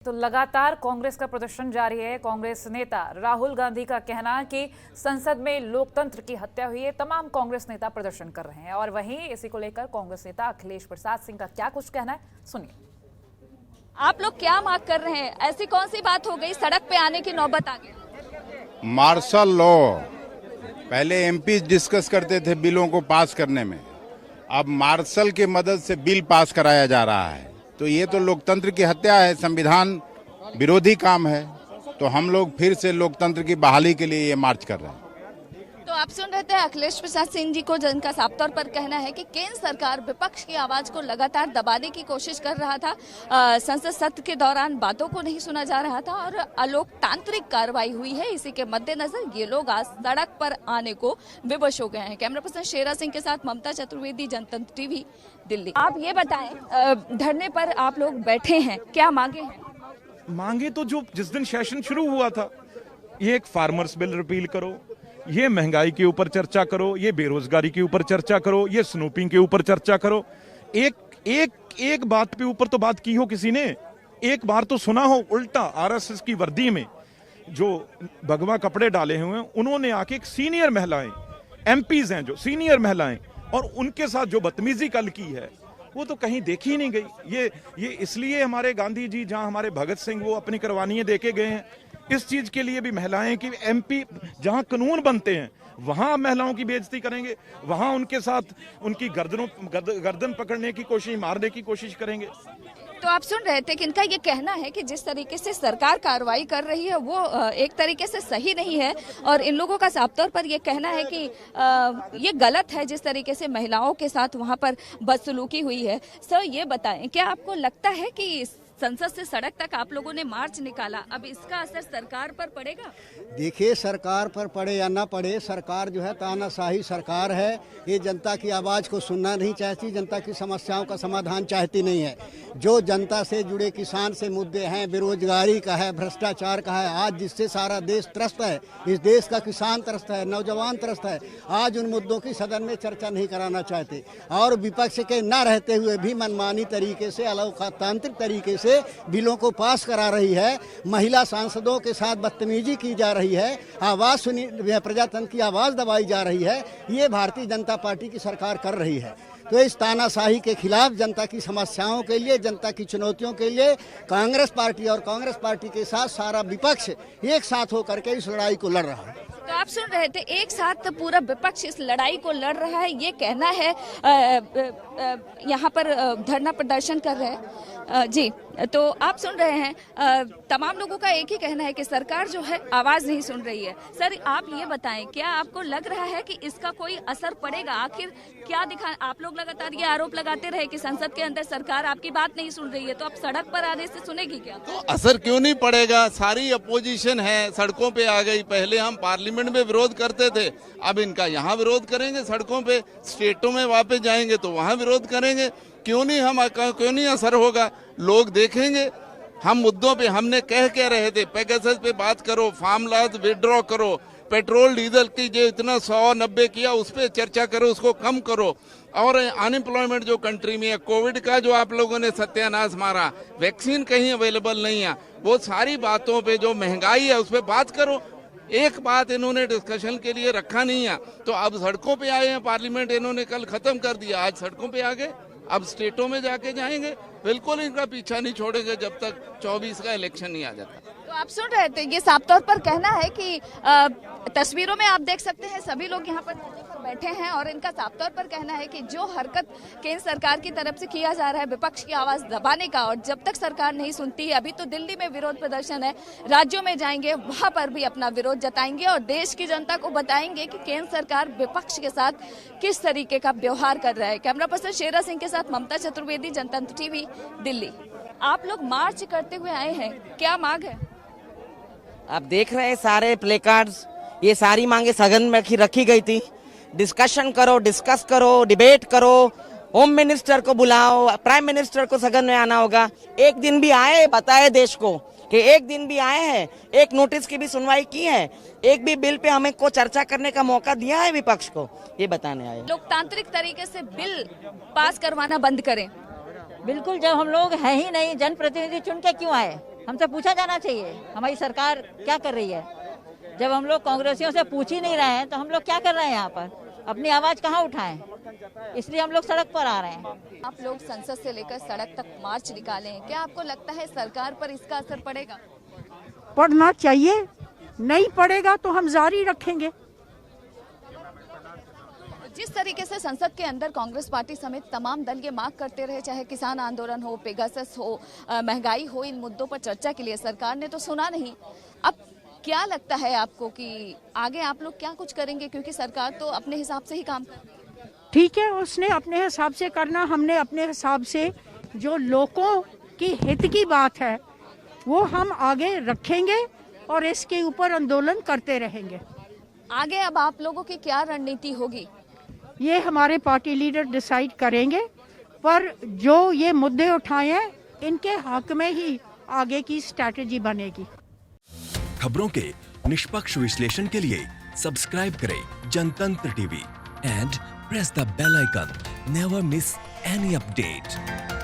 तो लगातार कांग्रेस का प्रदर्शन जारी है। कांग्रेस नेता राहुल गांधी का कहना कि संसद में लोकतंत्र की हत्या हुई है। तमाम कांग्रेस नेता प्रदर्शन कर रहे हैं और वहीं इसी को लेकर कांग्रेस नेता अखिलेश प्रसाद सिंह का क्या कुछ कहना है, सुनिए। आप लोग क्या मांग कर रहे हैं? ऐसी कौन सी बात हो गई सड़क पे आने की नौबत आ गई? मार्शल लॉ पहले एमपी डिस्कस करते थे बिलों को पास करने में, अब मार्शल की मदद से बिल पास कराया जा रहा है। तो ये तो लोकतंत्र की हत्या है, संविधान विरोधी काम है। तो हम लोग फिर से लोकतंत्र की बहाली के लिए ये मार्च कर रहे हैं। तो आप सुन रहे थे अखिलेश प्रसाद सिंह जी को, जिनका साफ तौर पर कहना है कि केंद्र सरकार विपक्ष की आवाज को लगातार दबाने की कोशिश कर रहा था। संसद सत्र के दौरान बातों को नहीं सुना जा रहा था और अलोकतांत्रिक कार्रवाई हुई है। इसी के मद्देनजर ये लोग आज सड़क पर आने को विवश हो गए हैं। कैमरा पर्सन शेरा सिंह के साथ ममता चतुर्वेदी, जनतंत्र टीवी, दिल्ली। आप ये बताएं, धरने पर आप लोग बैठे हैं, क्या मांगे हैं? मांगे तो जो जिस दिन सेशन शुरू हुआ था, ये एक फार्मर्स बिल रिपील करो, ये महंगाई के ऊपर चर्चा करो, ये बेरोजगारी के ऊपर चर्चा करो, ये स्नूपिंग के ऊपर चर्चा करो। एक बात पे ऊपर तो बात की हो किसी ने, एक बार तो सुना हो उल्टा आरएसएस की वर्दी में जो भगवा कपड़े डाले हुए हैं, उन्होंने आके एक सीनियर महिलाएं, एमपीज हैं जो सीनियर महिलाएं, और उनके साथ जो बदतमीजी कल की है वो तो कहीं देखी नहीं गई। ये इसलिए हमारे गांधी जी, जहां हमारे भगत सिंह वो अपनी कुर्बानियां देके गए हैं, इस चीज के लिए भी महिलाएं की एमपी जहां कानून बनते हैं वहां महिलाओं की बेइज्जती करेंगे, वहां उनके साथ उनकी गर्दन पकड़ने की कोशिश, मारने की कोशिश करेंगे। तो आप सुन रहे थे कि इनका ये कहना है कि जिस तरीके से सरकार कार्रवाई कर रही है वो एक तरीके से सही नहीं है और इन लोगों का साफ तौर पर ये कहना है कि ये गलत है जिस तरीके से महिलाओं के साथ वहां पर बदसलूकी हुई है। सर ये बताएं, क्या आपको लगता है कि संसद से सड़क तक आप लोगों ने मार्च निकाला, अब इसका असर सरकार पर पड़ेगा? देखिए, सरकार पर पड़े या ना पड़े, सरकार जो है तानाशाही सरकार है। ये जनता की आवाज़ को सुनना नहीं चाहती, जनता की समस्याओं का समाधान चाहती नहीं है। जो जनता से जुड़े किसान से मुद्दे हैं, बेरोजगारी का है, भ्रष्टाचार का है, आज जिससे सारा देश त्रस्त है, इस देश का किसान त्रस्त है, नौजवान त्रस्त है, आज उन मुद्दों की सदन में चर्चा नहीं कराना चाहते और विपक्ष के न रहते हुए भी मनमानी तरीके से, अलोकतांत्रिक तरीके से बिलों को पास करा रही है। महिला सांसदों के साथ बदतमीजी की जा रही है, आवाज सुनी, प्रजातंत्र की आवाज दबाई जा रही है। ये भारतीय जनता पार्टी की सरकार कर रही है। तो इस तानाशाही के खिलाफ, जनता की समस्याओं के लिए, जनता की चुनौतियों के लिए कांग्रेस पार्टी और कांग्रेस पार्टी के साथ सारा विपक्ष एक साथ होकर के इस लड़ाई को लड़ रहा है। तो आप सुन रहे थे, एक साथ पूरा विपक्ष इस लड़ाई को लड़ रहा है, ये कहना है। यहाँ पर धरना प्रदर्शन कर रहे हैं जी। तो आप सुन रहे हैं, तमाम लोगों का एक ही कहना है कि सरकार जो है आवाज नहीं सुन रही है। सर आप ये बताएं, क्या आपको लग रहा है कि इसका कोई असर पड़ेगा? आखिर क्या दिखा, आप लोग लगातार ये आरोप लगाते रहे कि संसद के अंदर सरकार आपकी बात नहीं सुन रही है, तो अब सड़क पर आने से सुनेगी क्या? तो असर क्यों नहीं पड़ेगा? सारी अपोजिशन है, सड़कों पे आ गई। पहले हम पार्लियामेंट में विरोध करते थे, अब इनका यहाँ विरोध करेंगे सड़कों पे। स्टेटों में वापस जाएंगे तो वहाँ विरोध करेंगे। क्यों नहीं असर होगा? लोग देखेंगे। हम मुद्दों पे हमने कह रहे थे, पेगासस पे बात करो, फार्म लॉज विड्रॉ करो, पेट्रोल डीजल की जो इतना 190 किया उस पर चर्चा करो, उसको कम करो। और अनएम्प्लॉयमेंट जो कंट्री में है, कोविड का जो आप लोगों ने सत्यानाश मारा, वैक्सीन कहीं अवेलेबल नहीं है, वो सारी बातों पे, जो महंगाई है उस पर बात करो। एक बात इन्होंने डिस्कशन के लिए रखा नहीं है, तो अब सड़कों पे आए हैं। पार्लियामेंट इन्होंने कल खत्म कर दिया, आज सड़कों पे आ गए, अब स्टेटों में जाके जाएंगे। बिल्कुल इनका पीछा नहीं छोड़ेंगे जब तक 24 का इलेक्शन नहीं आ जाता। तो आप सुन रहे थे, ये साफ तौर पर कहना है कि तस्वीरों में आप देख सकते हैं सभी लोग यहाँ पर बैठे हैं और इनका साफ तौर पर कहना है कि जो हरकत केंद्र सरकार की तरफ से किया जा रहा है विपक्ष की आवाज दबाने का, और जब तक सरकार नहीं सुनती है, अभी तो दिल्ली में विरोध प्रदर्शन है, राज्यों में जाएंगे वहां पर भी अपना विरोध जताएंगे और देश की जनता को बताएंगे कि केंद्र सरकार विपक्ष के साथ किस तरीके का व्यवहार कर रहा है। कैमरा पर्सन शेरा सिंह के साथ ममता चतुर्वेदी, जनतंत्र टीवी, दिल्ली। आप लोग मार्च करते हुए आए हैं, क्या मांग है? आप देख रहे हैं सारे प्ले कार्ड्स, ये सारी मांगे सदन में रखी गई थी। डिस्कशन करो, डिस्कस करो, डिबेट करो, होम मिनिस्टर को बुलाओ, प्राइम मिनिस्टर को सदन में आना होगा। एक दिन भी आए, बताए देश को कि एक दिन भी आए हैं, एक नोटिस की भी सुनवाई की है, एक भी बिल पे हमें को चर्चा करने का मौका दिया है विपक्ष को? ये बताने आए। लोकतांत्रिक तरीके से बिल पास करवाना बंद करें। बिल्कुल, जब हम लोग हैं ही नहीं, जनप्रतिनिधि चुन के क्यों आए? हमसे पूछा जाना चाहिए हमारी सरकार क्या कर रही है। जब हम लोग कांग्रेसियों से पूछ ही नहीं रहे हैं तो हम लोग क्या कर रहे हैं यहाँ पर, अपनी आवाज कहाँ उठाएं, इसलिए हम लोग सड़क पर आ रहे हैं। आप लोग संसद से लेकर सड़क तक मार्च निकाले हैं, क्या आपको लगता है सरकार पर इसका असर पड़ेगा? पढ़ना चाहिए, नहीं पड़ेगा तो हम जारी रखेंगे। जिस तरीके से संसद के अंदर कांग्रेस पार्टी समेत तमाम दल ये मांग करते रहे, चाहे किसान आंदोलन हो, पेगासस हो, महंगाई हो, इन मुद्दों पर चर्चा के लिए सरकार ने तो सुना नहीं। अब क्या लगता है आपको कि आगे आप लोग क्या कुछ करेंगे, क्योंकि सरकार तो अपने हिसाब से ही काम कर रही है। ठीक है, उसने अपने हिसाब से करना, हमने अपने हिसाब से जो लोगों की हित की बात है वो हम आगे रखेंगे और इसके ऊपर आंदोलन करते रहेंगे। आगे अब आप लोगों की क्या रणनीति होगी? ये हमारे पार्टी लीडर डिसाइड करेंगे, पर जो ये मुद्दे उठाए हैं इनके हक में ही आगे की स्ट्रैटेजी बनेगी। खबरों के निष्पक्ष विश्लेषण के लिए सब्सक्राइब करें Jantantra TV and press the bell icon. Never miss any update.